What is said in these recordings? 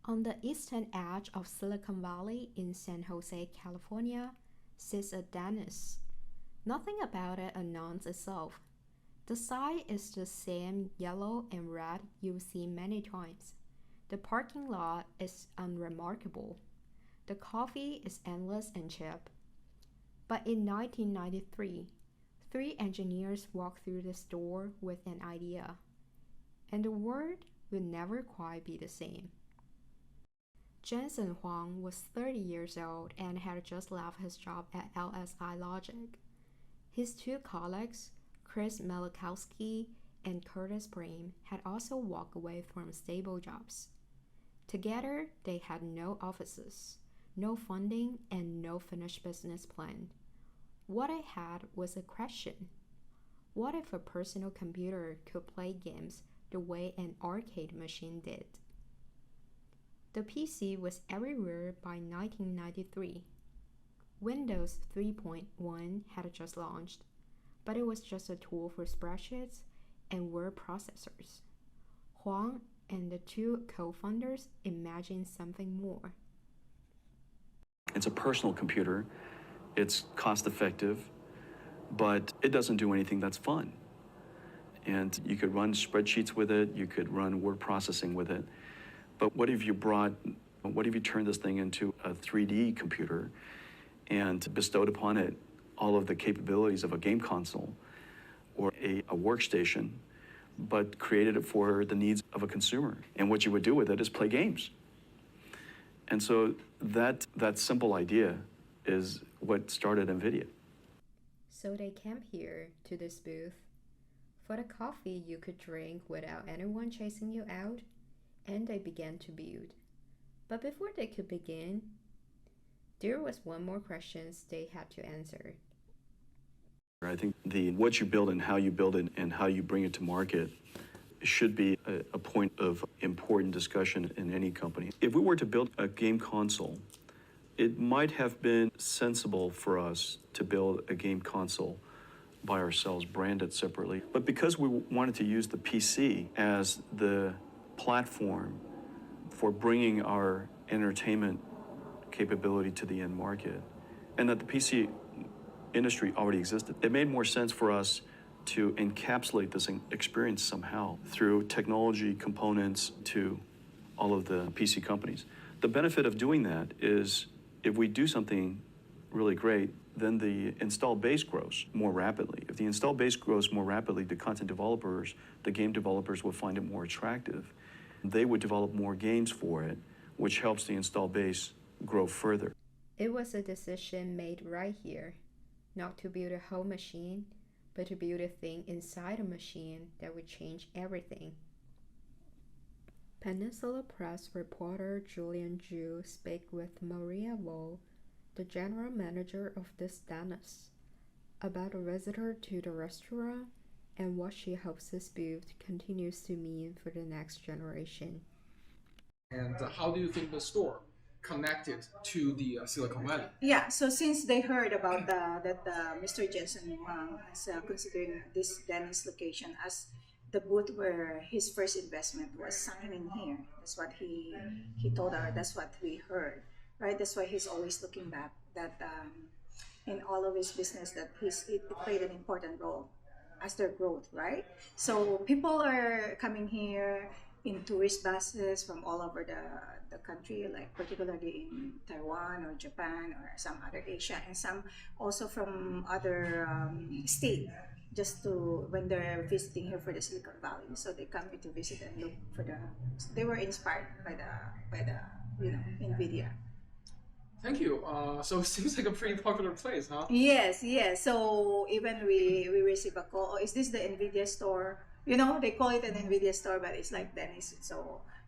On the eastern edge of Silicon Valley in San Jose, California, sits a dentist. Nothing about it announces itself. The sign is the same yellow and red you've seen many times. The parking lot is unremarkable. The coffee is endless and cheap. But in 1993, three engineers walked through the store with an idea, and the world would never quite be the same. Jensen Huang was 30 years old and had just left his job at LSI Logic. His two colleagues, Chris Malachowski and Curtis Brame, had also walked away from stable jobs. Together, they had no offices, no funding, and no finished business plan. What I had was a question. What if a personal computer could play games the way an arcade machine did? The PC was everywhere by 1993. Windows 3.1 had just launched, but it was just a tool for spreadsheets and word processors. Huang and the two co-founders imagined something more. It's a personal computer, it's cost-effective, but it doesn't do anything that's fun. And you could run spreadsheets with it, you could run word processing with it. But what if you turned this thing into a 3D computer and bestowed upon it all of the capabilities of a game console or a workstation, but created it for the needs of a consumer? And what you would do with it is play games. And so that simple idea is what started NVIDIA. So they came here to this booth. For the coffee you could drink without anyone chasing you out, and they began to build. But before they could begin, there was one more question they had to answer. I think what you build and how you build it and how you bring it to market should be a point of important discussion in any company. If we were to build a game console, it might have been sensible for us to build a game console by ourselves, branded separately. But because we wanted to use the PC as the platform for bringing our entertainment capability to the end market, and that the PC industry already existed, it made more sense for us to encapsulate this experience somehow through technology components to all of the PC companies. The benefit of doing that is if we do something really great, then the install base grows more rapidly. If the install base grows more rapidly, the content developers, the game developers will find it more attractive. They would develop more games for it, which helps the install base grow further. It was a decision made right here, not to build a whole machine, but to build a thing inside a machine that would change everything. Peninsula Press reporter Julian Zhu spoke with Maria Vo, the general manager of this dentist, about a visitor to the restaurant and what she hopes this booth continues to mean for the next generation. And how do you think the store connected to the Silicon Valley? Yeah, so since they heard about that Mr. Jensen Huang is considering this dentist location as the booth where his first investment was something in here. That's what he told her. That's what we heard, right? That's why he's always looking back that in all of his business that it played an important role as their growth, right? So people are coming here in tourist buses from all over the country, like particularly in Taiwan or Japan or some other Asia, and some also from other states, just to when they're visiting here for the Silicon Valley. So they come here to visit and look for they were inspired by the NVIDIA. Thank you. So it seems like a pretty popular place, huh? Yes. So even we receive a call, is this the NVIDIA store? They call it an NVIDIA store, but it's like dentist.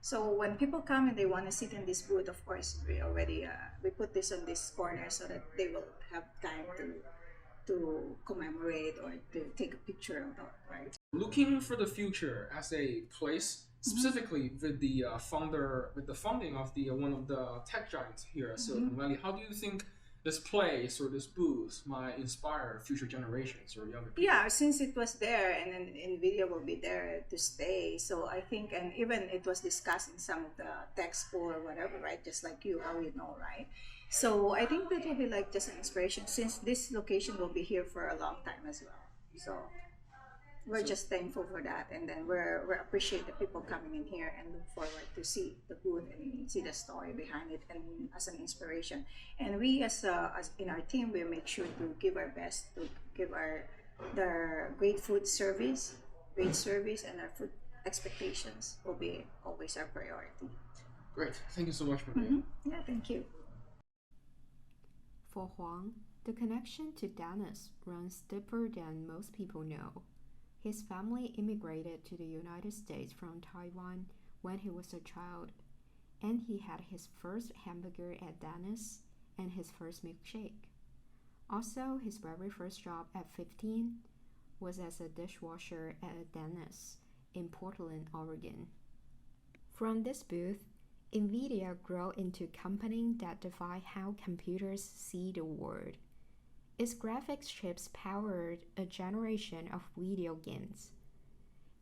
So when people come and they want to sit in this booth, of course, we already we put this on this corner so that they will have time to commemorate or to take a picture of that, right? Looking for the future as a place, specifically with the funding of one of the tech giants here at Silicon Valley, how do you think this place or this booth might inspire future generations or younger people. Yeah, since it was there and then Nvidia will be there to stay. So I think, and even it was discussed in some of the tech school or whatever, right? Just like you, how you know, right? So I think that will be like just an inspiration since this location will be here for a long time as well. So we're just thankful for that, and then we appreciate the people coming in here and look forward to see the booth and see the story behind it and as an inspiration. And we as in our team, we make sure to give our best to give our the great food service, great service, and our food expectations will be always our priority. Great. Thank you so much, Maria. Yeah, thank you. For Huang, the connection to dentist runs deeper than most people know. His family immigrated to the United States from Taiwan when he was a child, and he had his first hamburger at Denny's and his first milkshake. Also, his very first job at 15 was as a dishwasher at a Denny's in Portland, Oregon. From this booth, Nvidia grew into a company that defied how computers see the world. Its graphics chips powered a generation of video games.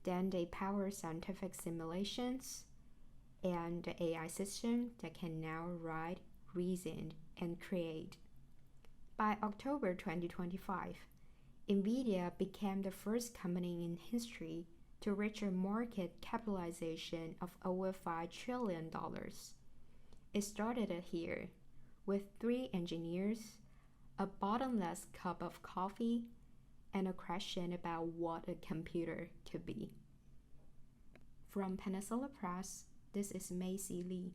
Then they powered scientific simulations and the AI system that can now write, reason, and create. By October 2025, Nvidia became the first company in history to reach a market capitalization of over $5 trillion. It started here with 3 engineers, a bottomless cup of coffee, and a question about what a computer could be. From Peninsula Press, this is Macy Lee.